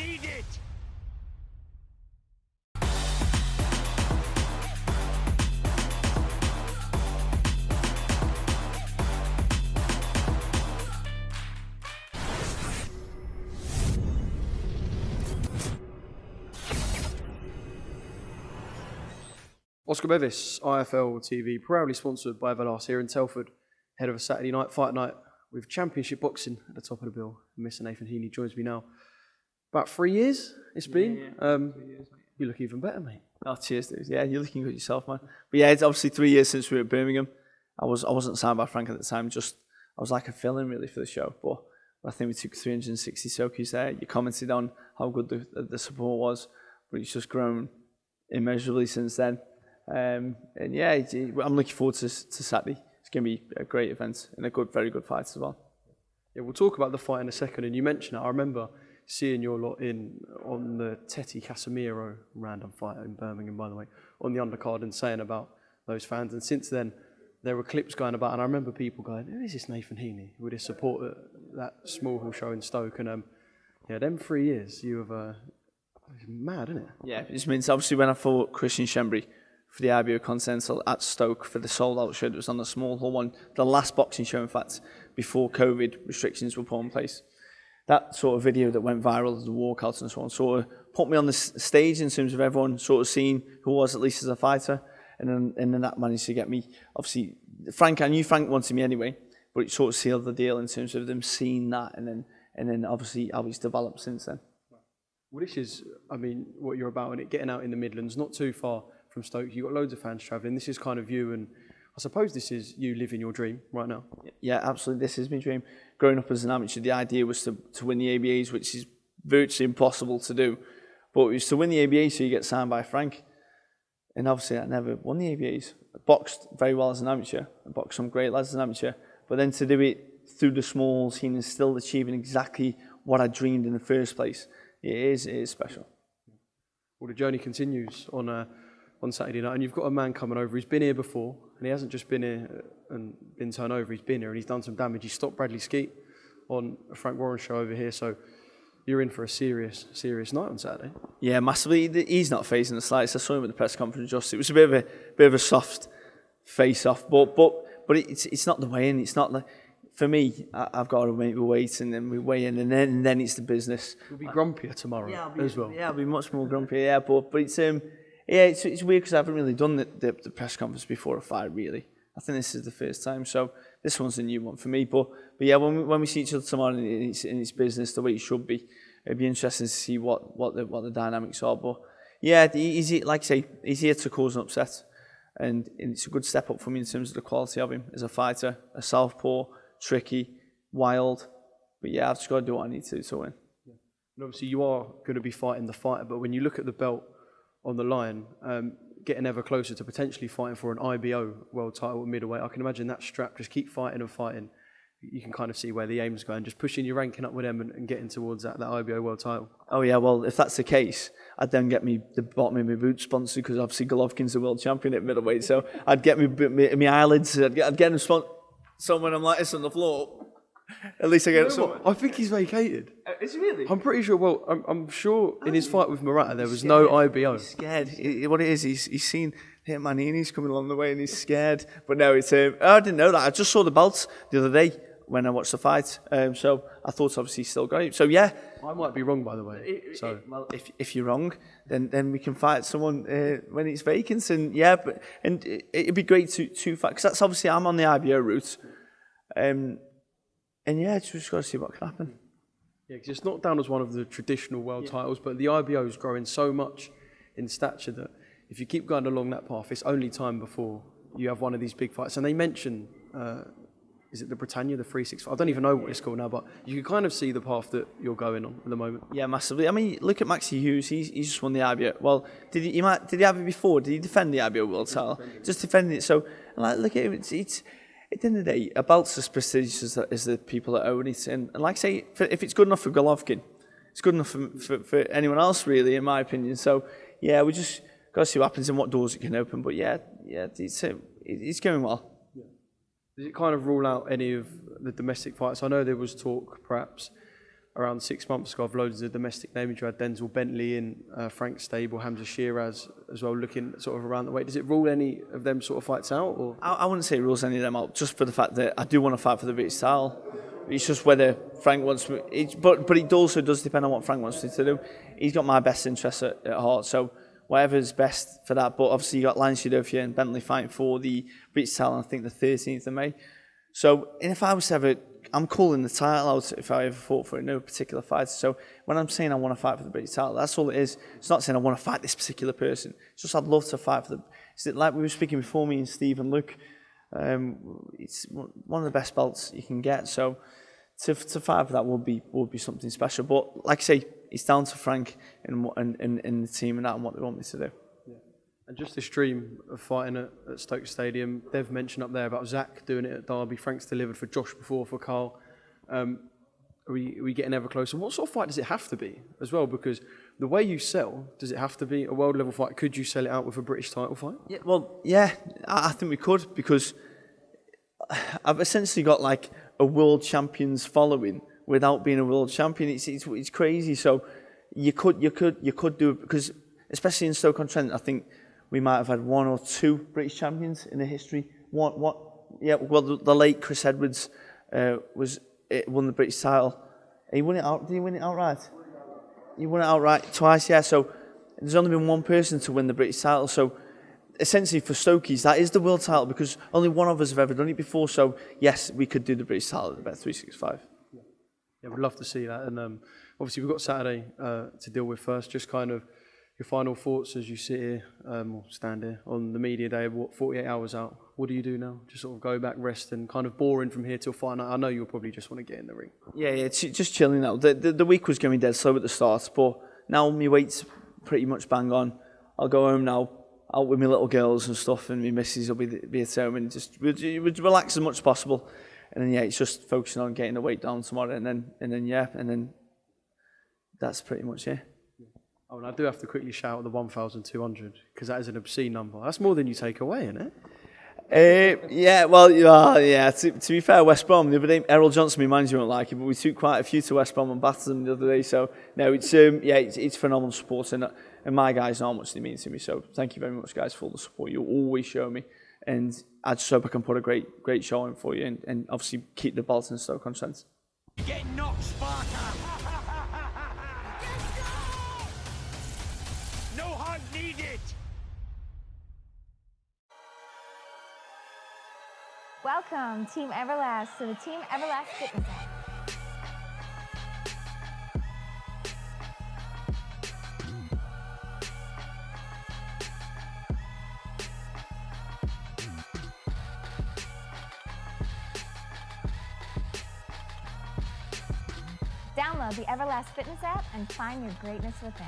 need it! Oscar Bevis, IFL TV, proudly sponsored by Everlast here in Telford, head of a Saturday night fight night with championship boxing at the top of the bill. Mr. Nathan Heaney joins me now. About 3 years it's been. 3 years, mate. You look even better, mate. Oh, cheers, dude. Yeah, you're looking good yourself, man. But yeah, it's obviously 3 years since we were at Birmingham. I wasn't signed by Frank at the time. I was like a fill-in really for the show. But I think we took 360 soakies there. You commented on how good the support was, but it's just grown immeasurably since then. And yeah, I'm looking forward to Saturday. It's going to be a great event and a very good fight as well. Yeah, we'll talk about the fight in a second. And you mentioned it. I remember seeing your lot on the Teti Casemiro random fight in Birmingham, by the way, on the undercard and saying about those fans. And since then, there were clips going about, and I remember people going, "Who is this Nathan Heaney with his support at that small hall show in Stoke?" And yeah, them 3 years, you have it's mad, isn't it? Yeah, it means obviously when I fought Christian Shembri for the IBO Continental at Stoke for the sold-out show that was on the small hall one, the last boxing show, in fact, before COVID restrictions were put in place. That sort of video that went viral, the walkouts and so on, sort of put me on the stage in terms of everyone sort of seeing who I was at least as a fighter, and then that managed to get me. Obviously, I knew Frank wanted me anyway, but it sort of sealed the deal in terms of them seeing that, and then obviously how it's developed since then. Well, this is, I mean, what you're about, and it getting out in the Midlands, not too far from Stoke. You've got loads of fans travelling. This is kind of you, and I suppose this is you living your dream right now. Yeah, absolutely. This is my dream. Growing up as an amateur, the idea was to win the ABAs, which is virtually impossible to do. But it was to win the ABA so you get signed by Frank. And obviously I never won the ABAs. I boxed very well as an amateur. I boxed some great lads as an amateur. But then to do it through the smalls, he is still achieving exactly what I dreamed in the first place. It is special. Well, the journey continues on Saturday night, and you've got a man coming over. He's been here before, and he hasn't just been here and been turned over. He's been here and he's done some damage. He stopped Bradley Skeet on a Frank Warren show over here, so you're in for a serious night on Saturday. Yeah, massively. He's not phasing the slightest. I saw him at the press conference just. It was a bit of a soft face-off, but it's not the weigh-in. It's not like, for me, I've got to make the weight, and then we weigh in, and then it's the business. You'll be grumpier tomorrow as well. Yeah, I'll be much more grumpy. Yeah, but it's it's weird because I haven't really done the press conference before a fight, really. I think this is the first time, so this one's a new one for me. But yeah, when we see each other tomorrow in its business the way it should be, it'd be interesting to see what the dynamics are. But yeah, like I say, he's here to cause an upset, and it's a good step up for me in terms of the quality of him as a fighter, a southpaw, tricky, wild. But yeah, I've just got to do what I need to win. Yeah. And obviously you are going to be fighting the fighter, but when you look at the belt on the line, getting ever closer to potentially fighting for an IBO world title at middleweight, I can imagine that strap, just keep fighting and fighting. You can kind of see where the aim's going, just pushing your ranking up with them and getting towards that IBO world title. Oh yeah, well, if that's the case, I'd then get the bottom of my boot sponsored, because obviously Golovkin's the world champion at middleweight, so I'd get my eyelids, I'd get them sponsored. So when I'm like this on the floor, at least I get some. I think he's vacated. Is he really? I'm pretty sure. Well, I'm sure in his fight with Murata there was no IBO. He's scared. What it is, he's seen Heaney's coming along the way and he's scared. But no, it's I didn't know that. I just saw the belt the other day when I watched the fight. So I thought obviously he's still got it. So yeah, I might be wrong, by the way. Well, if you're wrong, then we can fight someone when it's vacant. And yeah, it'd be great to fight, because that's obviously I'm on the IBO route. And yeah, just got to see what can happen. Yeah, because it's not down as one of the traditional world titles, but the IBO is growing so much in stature that if you keep going along that path, it's only time before you have one of these big fights. And they mention, is it the Britannia, the 365? I don't even know what it's called now, but you can kind of see the path that you're going on at the moment. Yeah, massively. I mean, look at Maxie Hughes. He's just won the IBO. Well, did he have it before? Did he defend the IBO world title? Just defending it. So, like, look at him. It's at the end of the day, a belt's as prestigious as the people that own it. And like I say, if it's good enough for Golovkin, it's good enough for anyone else, really, in my opinion. So, yeah, we just got to see what happens and what doors it can open. But yeah, it's going well. Yeah. Does it kind of rule out any of the domestic fights? I know there was talk, perhaps, around 6 months ago, I've loaded the domestic name. You had Denzel Bentley in, Frank Stable, Hamza Shiraz as well, looking sort of around the weight. Does it rule any of them sort of fights out? Or I wouldn't say it rules any of them out, just for the fact that I do want to fight for the British title. It's just whether Frank wants me. But it also does depend on what Frank wants me to do. He's got my best interests at heart, so whatever's best for that. But obviously you got Lance Udofia and Bentley fighting for the British title, I think the 13th of May. So, and if I was to ever, I'm calling the title out if I ever fought for no particular fighter. So when I'm saying I want to fight for the British title, that's all it is. It's not saying I want to fight this particular person. It's just I'd love to fight for the. Is it like we were speaking before, me and Steve and Luke? It's one of the best belts you can get. So to fight for that would be something special. But like I say, it's down to Frank and the team and that and what they want me to do. And just this dream of fighting at Stoke Stadium, they've mentioned up there about Zach doing it at Derby. Frank's delivered for Josh before, for Carl. Are we getting ever closer? What sort of fight does it have to be as well? Because the way you sell, does it have to be a world level fight? Could you sell it out with a British title fight? Yeah, well, yeah, I think we could, because I've essentially got like a world champion's following without being a world champion. It's crazy. So you could do it, because especially in Stoke-on-Trent, I think we might have had 1 or 2 British champions in the history. The late Chris Edwards won the British title. He won it out. Did he win it outright? He won it outright twice. Yeah. So there's only been one person to win the British title. So essentially for Stokies, that is the world title, because only one of us have ever done it before. So yes, we could do the British title at the Bet 365. Yeah, we'd love to see that. And obviously we've got Saturday to deal with first. Just kind of your final thoughts as you sit here, or stand here on the media day, 48 hours out. What do you do now? Just sort of go back, rest, and kind of boring from here till fight night. I know you'll probably just want to get in the ring. Yeah, it's just chilling now. The week was going dead slow at the start, but now my weight's pretty much bang on. I'll go home now, out with my little girls and stuff, and my missus will be at home, and just we'll relax as much as possible. And then yeah, it's just focusing on getting the weight down tomorrow, and then that's pretty much it. Oh, and I do have to quickly shout out the 1,200, because that is an obscene number. That's more than you take away, isn't it? To be fair, West Brom the other day, Errol Johnson, my manager, won't like it, but we took quite a few to West Brom and battered them the other day. So no, it's phenomenal support, and my guys know how much they mean to me. So thank you very much, guys, for all the support you always show me, and I just hope I can put a great show on for you, and obviously keep the Bolton Stoke-on-Trent. Get knocked, Sparta! No hug needed! Welcome, Team Everlast, to the Team Everlast Fitness app. Download the Everlast Fitness app and find your greatness within.